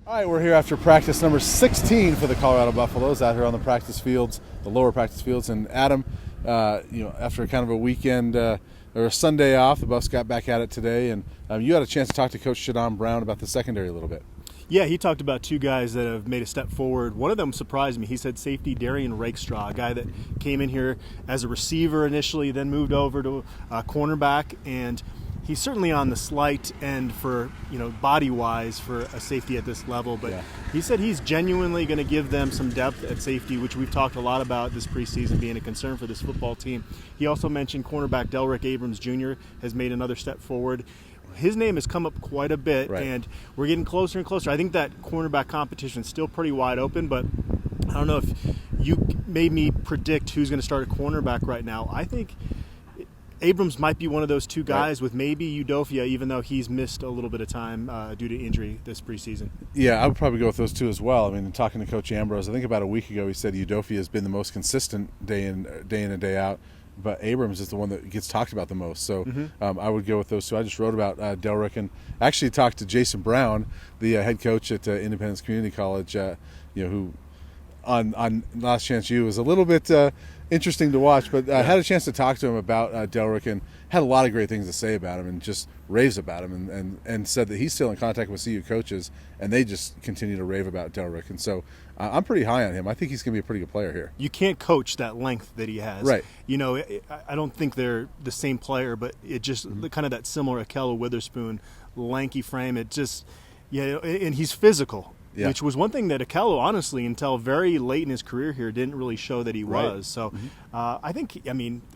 All right, we're here after practice number 16 for the Colorado Buffaloes out here on the practice fields, the lower practice fields. And Adam, after kind of a weekend or a Sunday off, the Buffs got back at it today, and you had a chance to talk to Coach Shadon Brown about the secondary a little bit. Yeah, he talked about two guys that have made a step forward. One of them surprised me. He said safety Darian Rakestraw, a guy that came in here as a receiver initially, then moved over to cornerback, and he's certainly on the slight end for, body-wise for a safety at this level. But He said he's genuinely going to give them some depth at safety, which we've talked a lot about this preseason being a concern for this football team. He also mentioned cornerback Delrick Abrams Jr. has made another step forward. His name has come up quite a bit, and we're getting closer and closer. I think that cornerback competition is still pretty wide open, but I don't know if you made me predict who's going to start a cornerback right now. I think Abrams might be one of those two guys, with maybe Udofia, even though he's missed a little bit of time due to injury this preseason. Yeah, I would probably go with those two as well. I mean, talking to Coach Ambrose, I think about a week ago he said Udofia has been the most consistent day in and day out, but Abrams is the one that gets talked about the most. So I would go with those two. I just wrote about Delrick and actually talked to Jason Brown, the head coach at Independence Community College, who on Last Chance U was a little bit interesting to watch, but I had a chance to talk to him about Delrick and had a lot of great things to say about him and just raves about him and said that he's still in contact with CU coaches and they just continue to rave about Delrick. And so I'm pretty high on him. I think he's going to be a pretty good player here. You can't coach that length that he has. Right. I don't think they're the same player, but it just kind of that similar Ahkello Witherspoon lanky frame. It just, and he's physical. Yeah. Which was one thing that Ahkello, honestly, until very late in his career here, didn't really show that he was. So I think,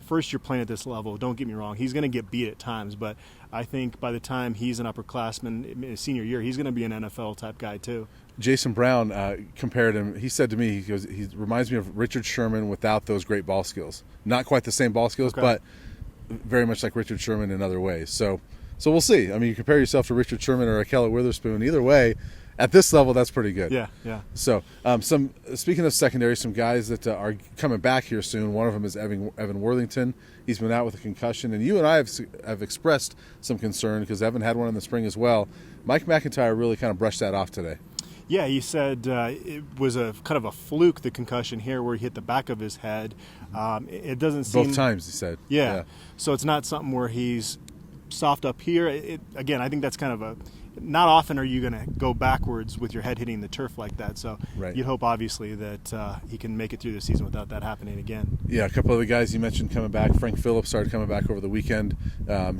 first you're playing at this level, don't get me wrong, he's going to get beat at times, but I think by the time he's an upperclassman in his senior year, he's going to be an NFL-type guy too. Jason Brown compared him, he said to me, he reminds me of Richard Sherman without those great ball skills. Not quite the same ball skills, but very much like Richard Sherman in other ways. So we'll see. I mean, you compare yourself to Richard Sherman or Ahkello Witherspoon, either way, at this level, that's pretty good. Yeah. So, speaking of secondary, some guys that are coming back here soon. One of them is Evan Worthington. He's been out with a concussion, and you and I have expressed some concern because Evan had one in the spring as well. Mike McIntyre really kind of brushed that off today. Yeah, he said it was a kind of a fluke, the concussion here, where he hit the back of his head. It doesn't seem both times, he said. Yeah. So it's not something where he's soft up here. Again, I think that's kind of not often are you going to go backwards with your head hitting the turf like that. So you'd hope, obviously, that he can make it through the season without that happening again. Yeah, a couple of the guys you mentioned coming back. Frank Phillips started coming back over the weekend.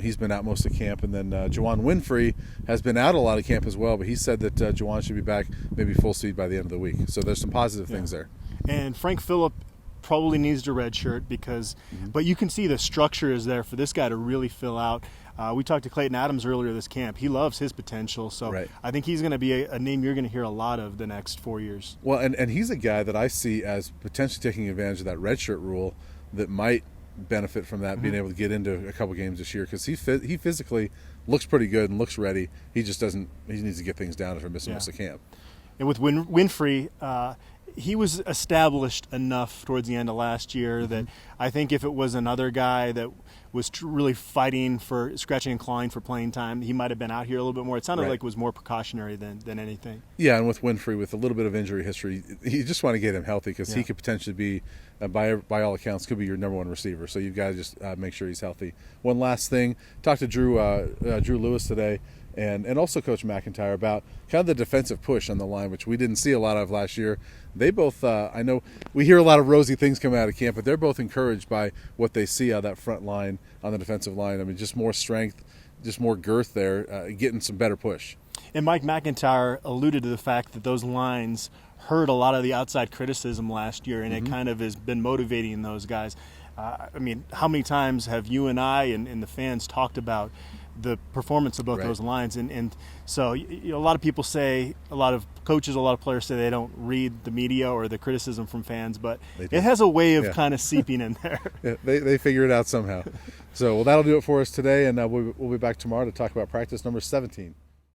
He's been out most of camp. And then Juwan Winfrey has been out a lot of camp as well, but he said that Juwan should be back maybe full speed by the end of the week. So there's some positive things there. And Frank Phillips probably needs to redshirt because, but you can see the structure is there for this guy to really fill out. We talked to Clayton Adams earlier this camp. He loves his potential, so I think he's going to be a name you're going to hear a lot of the next 4 years. Well, and he's a guy that I see as potentially taking advantage of that redshirt rule that might benefit from that, being able to get into a couple games this year because he physically looks pretty good and looks ready. He just doesn't. He needs to get things down after missing most of camp. And with Winfrey, he was established enough towards the end of last year that I think if it was another guy that was really fighting for scratching and clawing for playing time, he might have been out here a little bit more. It sounded like it was more precautionary than anything. Yeah, and with Winfrey, with a little bit of injury history, you just want to get him healthy because he could potentially be, by all accounts, could be your number one receiver. So you've got to just make sure he's healthy. One last thing, talked to Drew Lewis today. And also Coach McIntyre about kind of the defensive push on the line, which we didn't see a lot of last year. They both, I know we hear a lot of rosy things coming out of camp, but they're both encouraged by what they see out of that front line on the defensive line. I mean, just more strength, just more girth there, getting some better push. And Mike McIntyre alluded to the fact that those lines heard a lot of the outside criticism last year, and it kind of has been motivating those guys. I mean, how many times have you and I and the fans talked about the performance of both those lines? And so a lot of people say, a lot of coaches, a lot of players say they don't read the media or the criticism from fans, but it has a way of kind of seeping in there. They figure it out somehow. So, that'll do it for us today, and we'll be back tomorrow to talk about practice number 17.